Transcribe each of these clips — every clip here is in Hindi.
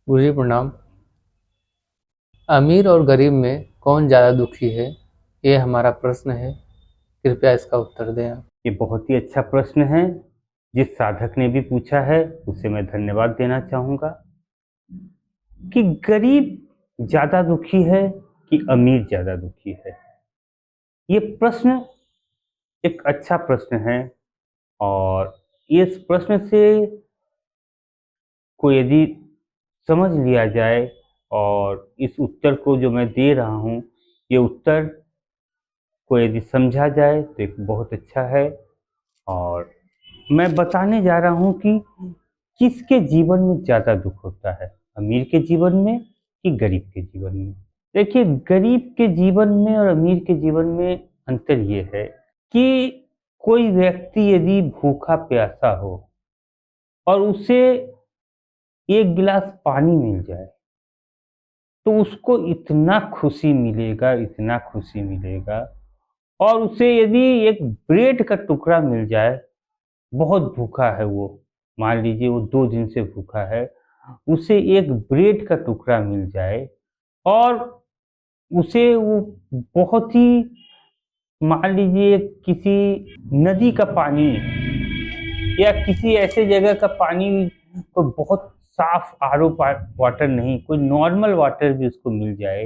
गुरुजी प्रणाम। अमीर और गरीब में कौन ज़्यादा दुखी है? ये हमारा प्रश्न है। कृपया इसका उत्तर दें आप। ये बहुत ही अच्छा प्रश्न है। जिस साधक ने भी पूछा है उसे मैं धन्यवाद देना चाहूँगा कि गरीब ज़्यादा दुखी है कि अमीर ज़्यादा दुखी है। ये प्रश्न एक अच्छा प्रश्न है और इस प्रश्न से को यदि समझ लिया जाए और इस उत्तर को जो मैं दे रहा हूँ, ये उत्तर को यदि समझा जाए तो एक बहुत अच्छा है। और मैं बताने जा रहा हूँ कि किसके जीवन में ज़्यादा दुख होता है, अमीर के जीवन में कि गरीब के जीवन में। देखिए, गरीब के जीवन में और अमीर के जीवन में अंतर ये है कि कोई व्यक्ति यदि भूखा प्यासा हो और उसे एक गिलास पानी मिल जाए तो उसको इतना खुशी मिलेगा, इतना खुशी मिलेगा। और उसे यदि एक ब्रेड का टुकड़ा मिल जाए, बहुत भूखा है वो, मान लीजिए वो 2 दिन से भूखा है, उसे एक ब्रेड का टुकड़ा मिल जाए और उसे वो बहुत ही, मान लीजिए किसी नदी का पानी या किसी ऐसे जगह का पानी, कोई बहुत साफ आरओ वाटर नहीं, कोई नॉर्मल वाटर भी उसको मिल जाए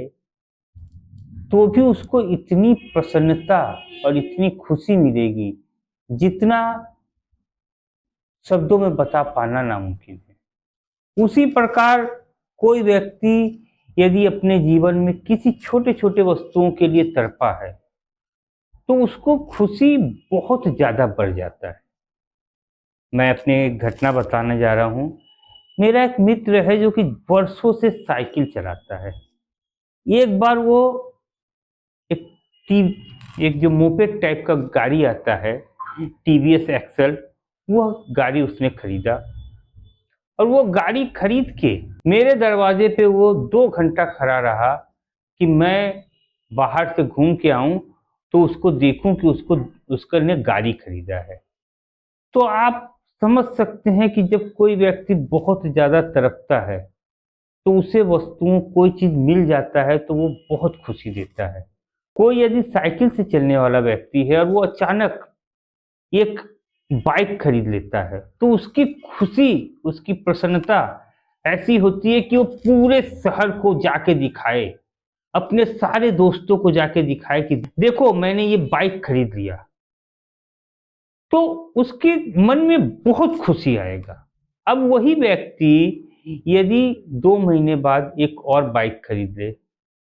तो भी उसको इतनी प्रसन्नता और इतनी खुशी मिलेगी जितना शब्दों में बता पाना नामुमकिन है। उसी प्रकार कोई व्यक्ति यदि अपने जीवन में किसी छोटे छोटे वस्तुओं के लिए तड़पा है तो उसको खुशी बहुत ज्यादा बढ़ जाता है। मैं अपने एक घटना बताने जा रहा हूँ। मेरा एक मित्र है जो कि वर्षों से साइकिल चलाता है। एक बार वो एक टी एक जो मोपेड टाइप का गाड़ी आता है, टीवीएस एक्सल, वह गाड़ी उसने खरीदा और वो गाड़ी खरीद के मेरे दरवाजे पे वो 2 घंटा खड़ा रहा कि मैं बाहर से घूम के आऊं तो उसको देखूं कि उसको उसका ने गाड़ी खरीदा है। तो आप समझ सकते हैं कि जब कोई व्यक्ति बहुत ज़्यादा तड़पता है तो उसे वस्तुओं कोई चीज़ मिल जाता है तो वो बहुत खुशी देता है। कोई यदि साइकिल से चलने वाला व्यक्ति है और वो अचानक एक बाइक खरीद लेता है तो उसकी खुशी, उसकी प्रसन्नता ऐसी होती है कि वो पूरे शहर को जाके दिखाए, अपने सारे दोस्तों को जाके दिखाए कि देखो मैंने ये बाइक खरीद लिया। तो उसके मन में बहुत खुशी आएगा। अब वही व्यक्ति यदि 2 महीने बाद एक और बाइक खरीद ले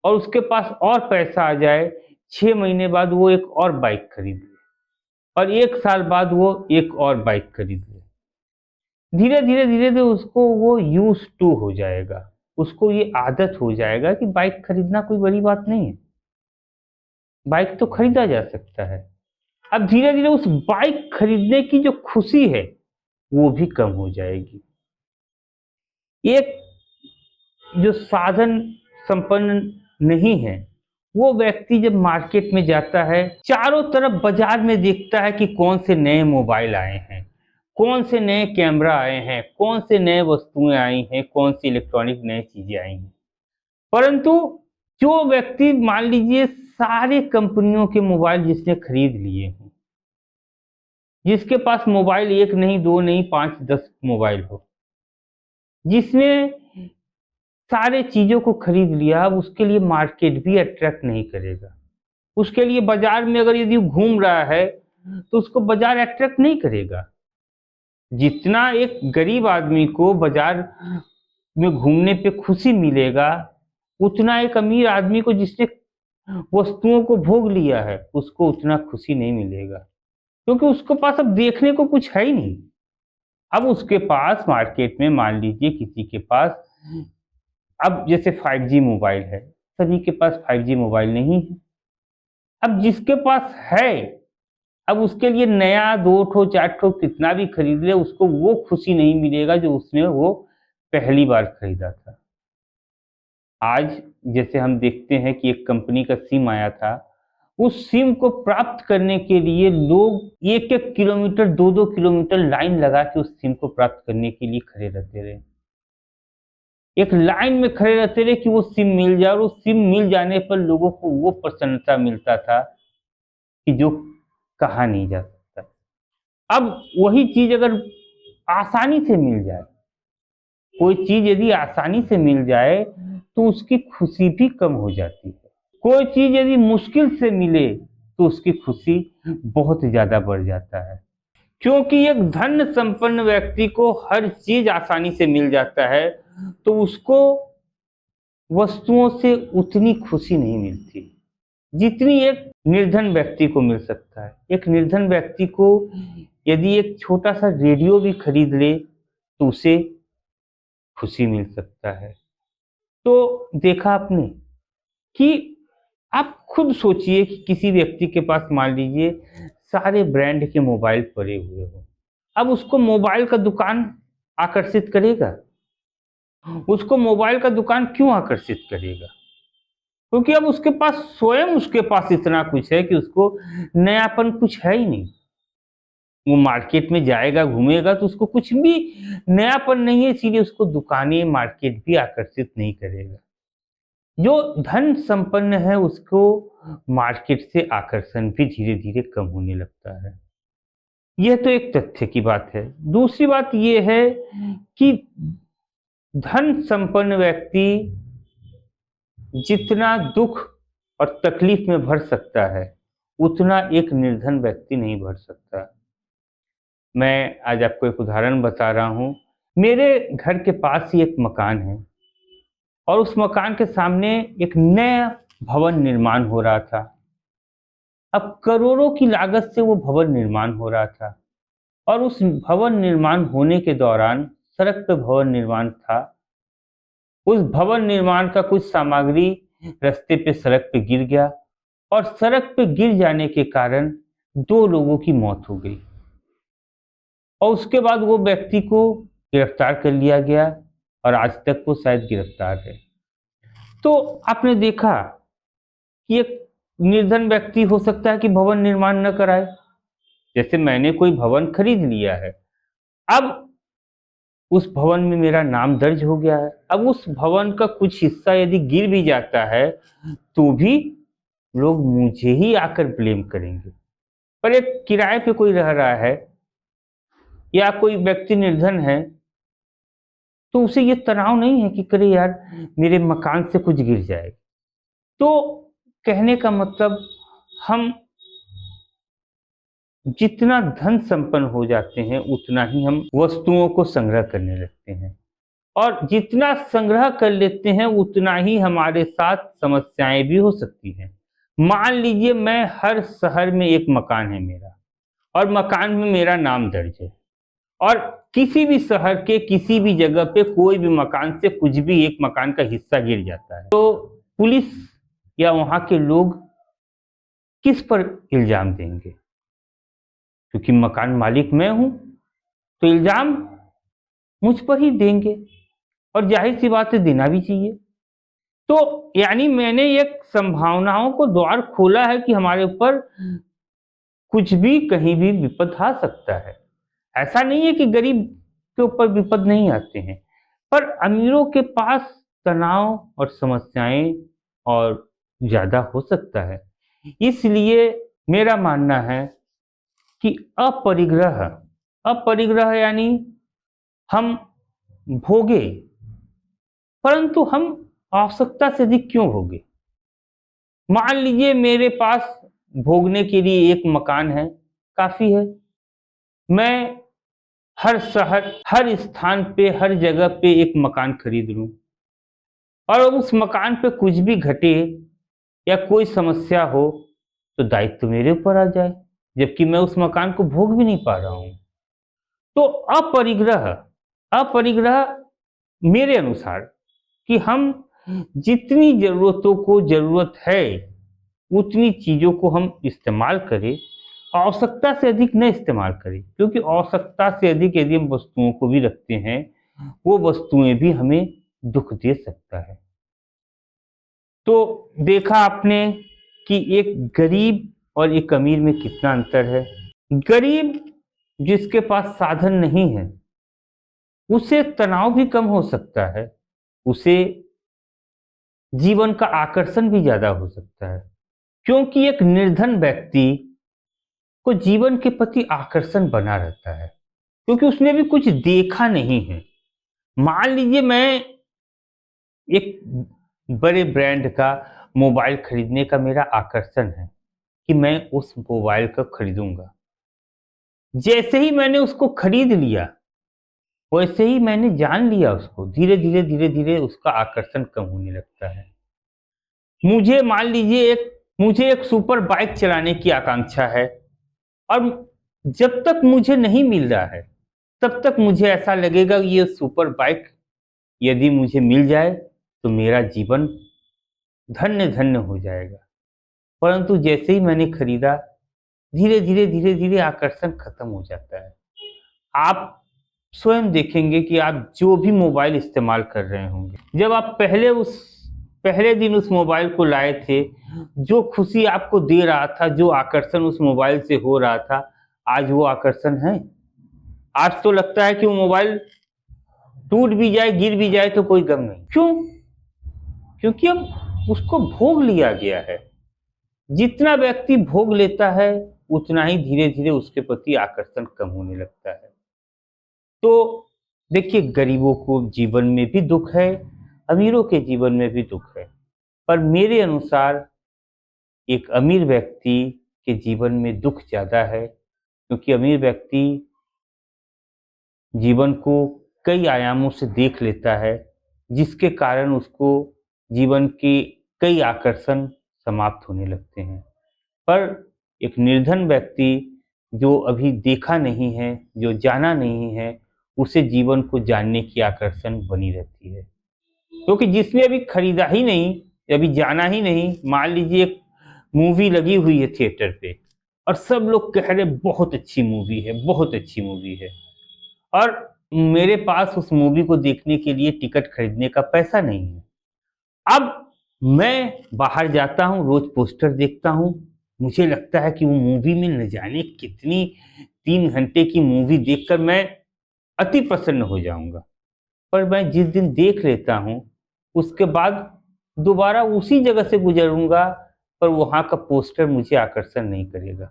और उसके पास और पैसा आ जाए, 6 महीने बाद वो एक और बाइक खरीद ले और 1 साल बाद वो एक और बाइक खरीद ले। धीरे धीरे धीरे धीरे उसको वो यूज टू हो जाएगा, उसको ये आदत हो जाएगा कि बाइक खरीदना कोई बड़ी बात नहीं है, बाइक तो खरीदा जा सकता है। अब धीरे धीरे उस बाइक खरीदने की जो खुशी है वो भी कम हो जाएगी। एक जो साधन संपन्न नहीं है वो व्यक्ति जब मार्केट में जाता है, चारों तरफ बाजार में देखता है कि कौन से नए मोबाइल आए हैं, कौन से नए कैमरा आए हैं, कौन से नए वस्तुएं आई हैं, कौन सी इलेक्ट्रॉनिक नई चीजें आई हैं। परंतु जो व्यक्ति मान लीजिए सारे कंपनियों के मोबाइल जिसने खरीद लिए हों, जिसके पास मोबाइल एक नहीं, दो नहीं, 5 10 मोबाइल हो, जिसने सारे चीजों को खरीद लिया, अब उसके लिए मार्केट भी अट्रैक्ट नहीं करेगा। उसके लिए बाजार में अगर यदि घूम रहा है तो उसको बाजार अट्रैक्ट नहीं करेगा। जितना एक गरीब आदमी को बाजार में घूमने पे खुशी मिलेगा, उतना एक अमीर आदमी को जिसने वस्तुओं को भोग लिया है उसको उतना खुशी नहीं मिलेगा, क्योंकि उसके पास अब देखने को कुछ है ही नहीं। अब उसके पास मार्केट में मान लीजिए किसी के पास, अब जैसे 5G मोबाइल है, सभी के पास 5G मोबाइल नहीं है। अब जिसके पास है, अब उसके लिए नया 2 ठो 4 ठो कितना भी खरीद ले उसको वो खुशी नहीं मिलेगा जो उसने वो पहली बार खरीदा था। आज जैसे हम देखते हैं कि एक कंपनी का सिम आया था, उस सिम को प्राप्त करने के लिए लोग 1-1 किलोमीटर 2-2 किलोमीटर लाइन लगा के उस सिम को प्राप्त करने के लिए खड़े रहते रहे। एक लाइन में खड़े रहते रहे कि वो सिम मिल जाए, और वो सिम मिल जाने पर लोगों को वो प्रसन्नता मिलता था कि जो कहा नहीं जा सकता। अब वही चीज़ अगर आसानी से मिल जाए, कोई चीज़ यदि आसानी से मिल जाए, तो उसकी खुशी भी कम हो जाती है। कोई चीज़ यदि मुश्किल से मिले, तो उसकी खुशी बहुत ज़्यादा बढ़ जाता है। क्योंकि एक धन संपन्न व्यक्ति को हर चीज़ आसानी से मिल जाता है, तो उसको वस्तुओं से उतनी खुशी नहीं मिलती, जितनी एक निर्धन व्यक्ति को मिल सकता है। एक निर्धन व्यक्ति को यदि एक छोटा-सा रेडियो भी खरीद ले, तो उसे खुशी मिल सकता है। तो देखा आपने कि आप खुद सोचिए कि किसी व्यक्ति के पास मान लीजिए सारे ब्रांड के मोबाइल पड़े हुए हों। अब उसको मोबाइल का दुकान आकर्षित करेगा? उसको मोबाइल का दुकान क्यों आकर्षित करेगा? क्योंकि अब उसके पास स्वयं उसके पास इतना कुछ है कि उसको नयापन कुछ है ही नहीं। वो मार्केट में जाएगा, घूमेगा तो उसको कुछ भी नयापन नहीं है, इसीलिए उसको दुकानें, मार्केट भी आकर्षित नहीं करेगा। जो धन संपन्न है उसको मार्केट से आकर्षण भी धीरे-धीरे कम होने लगता है। यह तो एक तथ्य की बात है। दूसरी बात ये है कि धन संपन्न व्यक्ति जितना दुख और तकलीफ में भर सकता है, उतना एक निर्धन व्यक्ति नहीं भर सकता। मैं आज आपको एक उदाहरण बता रहा हूँ। मेरे घर के पास ही एक मकान है, और उस मकान के सामने एक नया भवन निर्माण हो रहा था। अब करोड़ों की लागत से वो भवन निर्माण हो रहा था, और उस भवन निर्माण होने के दौरान सड़क पे भवन निर्माण था। उस भवन निर्माण का कुछ सामग्री रास्ते पे सड़क पे गिर गया, और सड़क पे गिर जाने के कारण 2 लोगों की मौत हो गई, और उसके बाद वो व्यक्ति को गिरफ्तार कर लिया गया, और आज तक वो शायद गिरफ्तार है। तो आपने देखा कि एक निर्धन व्यक्ति हो सकता है कि भवन निर्माण न कराए। जैसे मैंने कोई भवन खरीद लिया है, अब उस भवन में मेरा नाम दर्ज हो गया है। अब उस भवन का कुछ हिस्सा यदि गिर भी जाता है, तो भी लोग मुझे ही आकर ब्लेम करेंगे। पर एक किराए पे कोई रह रहा है, या कोई व्यक्ति निर्धन है, तो उसे ये तनाव नहीं है कि अरे यार, मेरे मकान से कुछ गिर जाएगा। तो कहने का मतलब, हम जितना धन संपन्न हो जाते हैं, उतना ही हम वस्तुओं को संग्रह करने लगते हैं, और जितना संग्रह कर लेते हैं, उतना ही हमारे साथ समस्याएं भी हो सकती हैं। मान लीजिए मैं हर शहर में एक मकान है मेरा, और मकान में मेरा नाम दर्ज है, और किसी भी शहर के किसी भी जगह पे कोई भी मकान से कुछ भी एक मकान का हिस्सा गिर जाता है, तो पुलिस या वहां के लोग किस पर इल्जाम देंगे? क्योंकि मकान मालिक मैं हूं, तो इल्जाम मुझ पर ही देंगे, और जाहिर सी बात है, देना भी चाहिए। तो यानी मैंने एक संभावनाओं को द्वार खोला है कि हमारे ऊपर कुछ भी कहीं भी विपद आ सकता है। ऐसा नहीं है कि गरीब के ऊपर विपद नहीं आते हैं, पर अमीरों के पास तनाव और समस्याएं और ज़्यादा हो सकता है। इसलिए मेरा मानना है कि अपरिग्रह, अपरिग्रह यानी हम भोगे, परंतु हम आवश्यकता से अधिक क्यों भोगे? मान लीजिए मेरे पास भोगने के लिए एक मकान है, काफ़ी है। मैं हर शहर, हर स्थान पे, हर जगह पे एक मकान खरीद लूँ, और उस मकान पे कुछ भी घटे या कोई समस्या हो, तो दायित्व मेरे ऊपर आ जाए, जबकि मैं उस मकान को भोग भी नहीं पा रहा हूँ। तो अपरिग्रह, अपरिग्रह मेरे अनुसार, कि हम जितनी ज़रूरतों को ज़रूरत है, उतनी चीज़ों को हम इस्तेमाल करें, आवश्यकता से अधिक न इस्तेमाल करें। क्योंकि आवश्यकता से अधिक यदि हम वस्तुओं को भी रखते हैं, वो वस्तुएं भी हमें दुख दे सकता है। तो देखा आपने कि एक गरीब और एक अमीर में कितना अंतर है। गरीब जिसके पास साधन नहीं है, उसे तनाव भी कम हो सकता है, उसे जीवन का आकर्षण भी ज़्यादा हो सकता है। क्योंकि एक निर्धन व्यक्ति को जीवन के प्रति आकर्षण बना रहता है, क्योंकि उसने भी कुछ देखा नहीं है। मान लीजिए मैं एक बड़े ब्रांड का मोबाइल खरीदने का मेरा आकर्षण है कि मैं उस मोबाइल को खरीदूँगा। जैसे ही मैंने उसको खरीद लिया, वैसे ही मैंने जान लिया उसको, धीरे-धीरे उसका आकर्षण कम होने लगता है। मुझे एक सुपर बाइक चलाने की आकांक्षा है और जब तक मुझे नहीं मिल रहा है, तब तक मुझे ऐसा लगेगा कि ये सुपर बाइक यदि मुझे मिल जाए, तो मेरा जीवन धन्य-धन्य हो जाएगा। परंतु जैसे ही मैंने खरीदा, धीरे-धीरे आकर्षण खत्म हो जाता है। आप स्वयं देखेंगे कि आप जो भी मोबाइल इस्तेमाल कर रहे होंगे, जब आप पहले दिन उस मोबाइल को लाए थे, जो खुशी आपको दे रहा था, जो आकर्षण उस मोबाइल से हो रहा था, आज वो आकर्षण है? आज तो लगता है कि वो मोबाइल टूट भी जाए, गिर भी जाए तो कोई गम नहीं। क्यों? क्योंकि अब उसको भोग लिया गया है। जितना व्यक्ति भोग लेता है, उतना ही धीरे-धीरे उसके प्रति आकर्षण कम होने लगता है। तो देखिए, गरीबों को जीवन में भी दुःख है, अमीरों के जीवन में भी दुःख है। पर मेरे अनुसार एक अमीर व्यक्ति के जीवन में दुःख ज़्यादा है, क्योंकि अमीर व्यक्ति जीवन को कई आयामों से देख लेता है, जिसके कारण उसको जीवन के कई आकर्षण समाप्त होने लगते हैं। पर एक निर्धन व्यक्ति जो अभी देखा नहीं है, जो जाना नहीं है, उसे जीवन को जानने की आकर्षण बनी रहती है। क्योंकि जिसने अभी खरीदा ही नहीं, अभी जाना ही नहीं, मान लीजिए एक मूवी लगी हुई है थिएटर पे और सब लोग कह रहे बहुत अच्छी मूवी है, बहुत अच्छी मूवी है। और मेरे पास उस मूवी को देखने के लिए टिकट खरीदने का पैसा नहीं है। अब मैं बाहर जाता हूँ, रोज पोस्टर देखता हूँ, मुझे लगता है कि वो मूवी में न जाने कितनी 3 घंटे की मूवी देखकर मैं अति प्रसन्न हो जाऊँगा। पर मैं जिस दिन देख लेता हूँ, उसके बाद दोबारा उसी जगह से गुज़रूँगा, पर वहाँ का पोस्टर मुझे आकर्षण नहीं करेगा,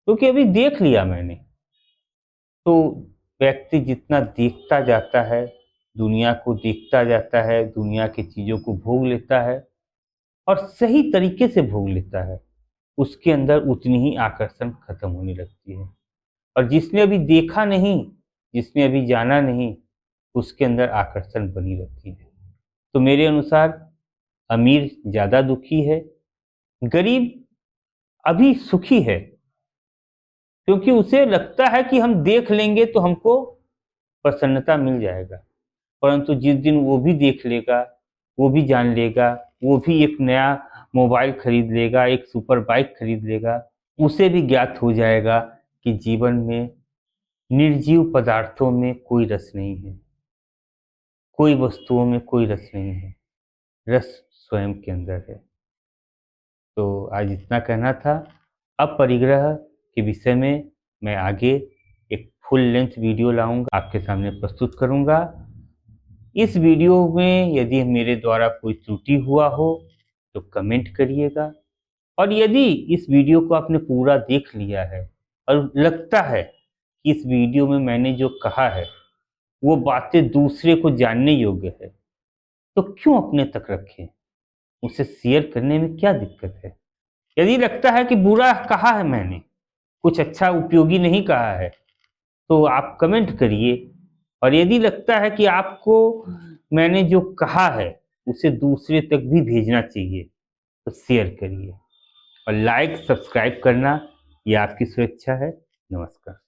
क्योंकि अभी देख लिया मैंने। तो व्यक्ति जितना देखता जाता है, दुनिया को देखता जाता है, दुनिया की चीज़ों को भोग लेता है और सही तरीके से भोग लेता है, उसके अंदर उतनी ही आकर्षण खत्म होने लगती है। और जिसने अभी देखा नहीं, जिसने अभी जाना नहीं, उसके अंदर आकर्षण बनी रहती है। तो मेरे अनुसार अमीर ज़्यादा दुखी है, गरीब अभी सुखी है, क्योंकि उसे लगता है कि हम देख लेंगे तो हमको प्रसन्नता मिल जाएगा। परंतु जिस दिन वो भी देख लेगा, वो भी जान लेगा, वो भी एक नया मोबाइल खरीद लेगा, एक सुपर बाइक खरीद लेगा, उसे भी ज्ञात हो जाएगा कि जीवन में निर्जीव पदार्थों में कोई रस नहीं है, कोई वस्तुओं में कोई रस नहीं है, रस स्वयं के अंदर है। तो आज इतना कहना था। अब परिग्रह के विषय में मैं आगे एक फुल लेंथ वीडियो लाऊँगा, आपके सामने प्रस्तुत करूँगा। इस वीडियो में यदि मेरे द्वारा कोई त्रुटि हुआ हो, तो कमेंट करिएगा और यदि इस वीडियो को आपने पूरा देख लिया है और लगता है कि इस वीडियो में मैंने जो कहा है, वो बातें दूसरे को जानने योग्य है, तो क्यों अपने तक रखें? उसे शेयर करने में क्या दिक्कत है? यदि लगता है कि बुरा कहा है मैंने, कुछ अच्छा उपयोगी नहीं कहा है, तो आप कमेंट करिए और यदि लगता है कि आपको मैंने जो कहा है, उसे दूसरे तक भी भेजना चाहिए, तो शेयर करिए और लाइक, सब्सक्राइब करना ये आपकी स्वेच्छा है। नमस्कार।